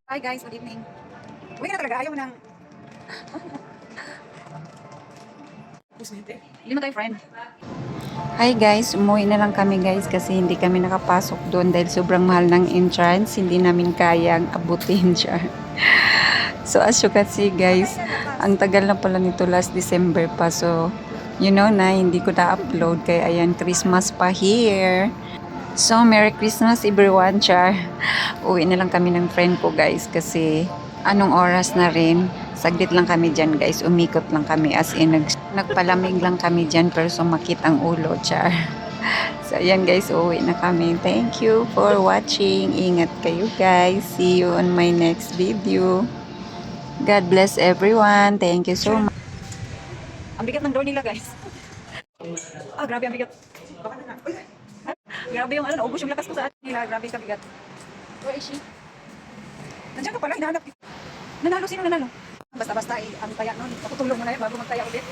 Hi guys, good evening. Uwi ka na talaga, ayaw mo nang... Hindi mo tayo friend. Hi guys, umuwi na lang kami guys kasi hindi kami nakapasok doon dahil sobrang mahal ng entrance. Hindi namin kayang abutin siya. So as you can see guys, ang tagal na pala nito last December pa. So you know na hindi ko na-upload kaya ayan, Christmas pa here. So Merry Christmas everyone, char. Uwi na lang kami ng friend ko guys kasi anong oras na rin. Saglit lang kami dyan guys, umikot lang kami as in nagpalamig lang kami dyan pero sumakit ang ulo, char. So ayan guys, uwi na kami. Thank you for watching. Ingat kayo guys. See you on my next video. God bless everyone. Thank you so much. Ang bigat ng door nila guys. Grabe ang bigat. Grabe yung naubos yung lakas ko sa atin nila. Grabe ka bigat. Where is she? Nandiyan ka pala, hinahanap. Nanalo, sino nanalo? Basta-basta ang taya nun. Ako tulong mo na yan bago magtaya ulit.